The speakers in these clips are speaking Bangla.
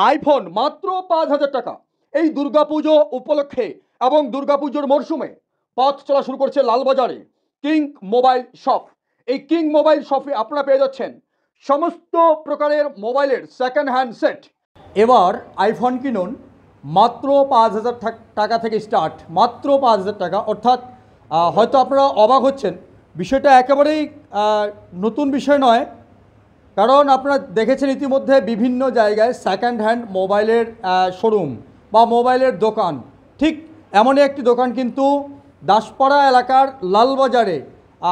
আইফোন মাত্র ৫,০০০ টাকা। এই দুর্গাপুজো উপলক্ষে এবং দুর্গাপুজোর মরশুমে পথ চলা শুরু করছে লালবাজারে কিং মোবাইল শপ। এই কিং মোবাইল শপে আপনারা পেয়ে যাচ্ছেন সমস্ত প্রকারের মোবাইলের সেকেন্ড হ্যান্ড সেট। এবার আইফোন কিনুন মাত্র ৫,০০০ টাকা থেকে স্টার্ট, মাত্র ৫,০০০ টাকা। অর্থাৎ হয়তো আপনারা অবাক হচ্ছেন, বিষয়টা একেবারেই নতুন বিষয় নয়, কারণ আপনারা দেখেছেন ইতিমধ্যে বিভিন্ন জায়গায় সেকেন্ড হ্যান্ড মোবাইলের শোরুম বা মোবাইলের দোকান। ঠিক এমনই একটি দোকান কিন্তু দাসপাড়া এলাকার লালবাজারে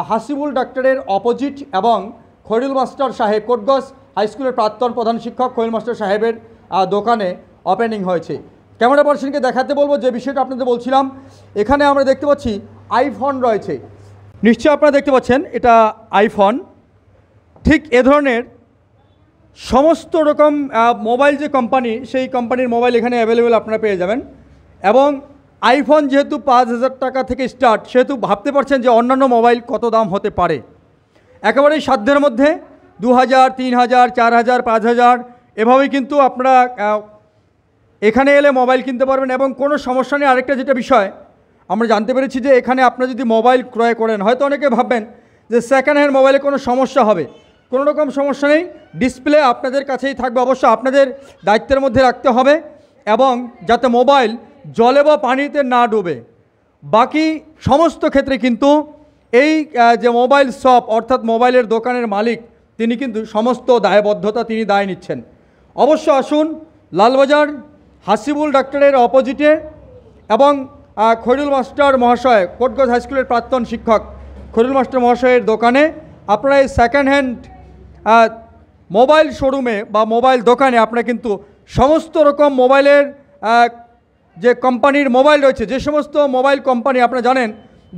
হাসিবুল ডাক্তারের অপোজিট এবং খৈরুল মাস্টার সাহেব, কোটগজ হাই স্কুলের প্রাক্তন প্রধান শিক্ষক খৈরুল মাস্টার সাহেবের দোকানে ওপেনিং হয়েছে। ক্যামেরা পার্সনকে দেখাতে বলবো যে বিষয়টা আপনাদের বলছিলাম। এখানে আমরা দেখতে পাচ্ছি আইফোন রয়েছে, নিশ্চয়ই আপনারা দেখতে পাচ্ছেন এটা আইফোন। ঠিক এ ধরনের সমস্ত রকম মোবাইল যে কোম্পানি, সেই কোম্পানির মোবাইল এখানে অ্যাভেলেবেল আপনারা পেয়ে যাবেন। এবং আইফোন যেহেতু ৫,০০০ টাকা থেকে স্টার্ট, সেহেতু ভাবতে পারছেন যে অন্যান্য মোবাইল কত দাম হতে পারে। একেবারেই সাধ্যের মধ্যে ২,০০০, ৩,০০০, ৪,০০০, ৫,০০০ এভাবেই কিন্তু আপনারা এখানে এলে মোবাইল কিনতে পারবেন এবং কোনো সমস্যা নেই। আরেকটা যেটা বিষয় আমরা জানতে পেরেছি যে এখানে আপনারা যদি মোবাইল ক্রয় করেন, হয়তো অনেকে ভাববেন যে সেকেন্ড হ্যান্ড মোবাইলে কোনো সমস্যা হবে। কোনো রকম সমস্যা নেই, ডিসপ্লে আপনাদের কাছেই থাকবে। অবশ্য আপনাদের দায়িত্বের মধ্যে রাখতে হবে এবং যাতে মোবাইল জলে বা পানিতে না ডুবে। বাকি সমস্ত ক্ষেত্রে কিন্তু এই যে মোবাইল শপ অর্থাৎ মোবাইলের দোকানের মালিক, তিনি কিন্তু সমস্ত দায়বদ্ধতা তিনি দায় নিচ্ছেন। অবশ্য আসুন লালবাজার হাসিবুল ডাক্তারের অপোজিটে এবং খৈরুল মাস্টার মহাশয়, কোটগজ হাই স্কুলের প্রাক্তন শিক্ষক খৈরুল মাস্টার মহাশয়ের দোকানে আপনারা এই সেকেন্ড হ্যান্ড মোবাইল শোরুমে বা মোবাইল দোকানে আপনারা কিন্তু সমস্ত রকম মোবাইলের যে কোম্পানির মোবাইল রয়েছে, যে সমস্ত মোবাইল কোম্পানি আপনারা জানেন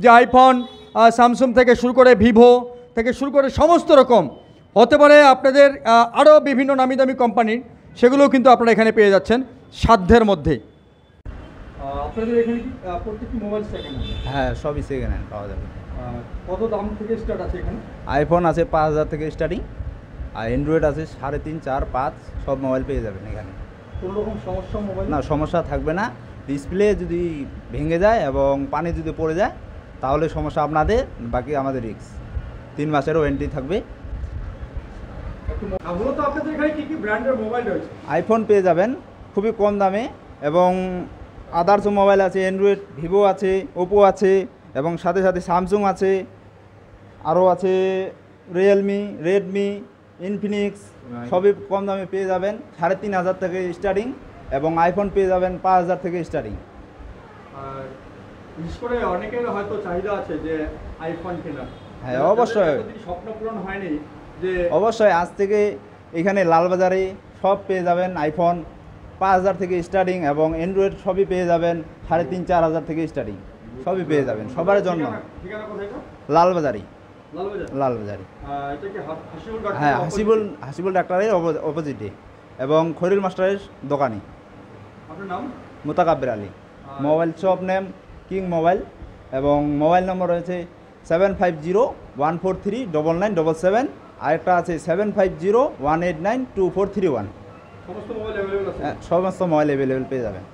যে আইফোন, স্যামসাং থেকে শুরু করে ভিভো থেকে শুরু করে সমস্ত রকম হতে পারে আপনাদের আরও বিভিন্ন নামি দামি কোম্পানির, সেগুলোও কিন্তু আপনারা এখানে পেয়ে যাচ্ছেন সাধ্যের মধ্যে। আপনাদের এখানে কি প্রত্যেকটি মোবাইল সেকেন্ড হ্যান্ড? হ্যাঁ, সবই সেকেন্ড হ্যান্ড পাওয়া যাবে। কত দাম থেকে স্টার্ট আছে এখানে? আইফোন আছে ৫,০০০ থেকে স্টার্টিং, আর অ্যান্ড্রয়েড আছে ৩.৫, ৪, ৫ সব মোবাইল পেয়ে যাবেন এখানে। কোনো রকম সমস্যা মোবাইল না, সমস্যা থাকবে না। ডিসপ্লে যদি ভেঙে যায় এবং পানি যদি পড়ে যায় তাহলে সমস্যা আপনাদের, বাকি আমাদের রিস্ক। ৩ মাসের ওয়ারেন্টি থাকবে। আইফোন পেয়ে যাবেন খুবই কম দামে এবং আদার্স মোবাইল আছে, অ্যান্ড্রয়েড, ভিভো আছে, ওপো আছে এবং সাথে সাথে স্যামসাং আছে, আরও আছে রিয়েলমি, রেডমি, ইনফিনিক্স, সবই কম দামে পেয়ে যাবেন। ৩,৫০০ থেকে স্টার্টিং এবং আইফোন পেয়ে যাবেন ৫,০০০ থেকে স্টার্টিং। বিশেষ করে অনেকের হয়তো চাহিদা আছে যে আইফোন কেনার। হ্যাঁ, অবশ্যই স্বপ্ন পূরণ হয়নি যে অবশ্যই আজ থেকে এখানে লালবাজারে সব পেয়ে যাবেন। আইফোন ৫,০০০ থেকে স্টার্টিং এবং অ্যান্ড্রয়েড সবই পেয়ে যাবেন ৩,৫০০, ৪,০০০ থেকে স্টার্টিং, সবই পেয়ে যাবেন সবার জন্য। লালবাজারি, লালবাজারি। হ্যাঁ, হাসিবুল ডাক্তারের অপোজিটে এবং খৈরুল মাস্টারের দোকানে। আপনার নাম? Motakabbir Ali. Mobile shop name king mobile এবং মোবাইল নম্বর রয়েছে 7501439977, আরেকটা আছে 7501892431। সমস্ত মোবাইল অ্যাভেলেবেল আছে? সমস্ত মোবাইল অ্যাভেলেবেল পেয়ে যাবেন।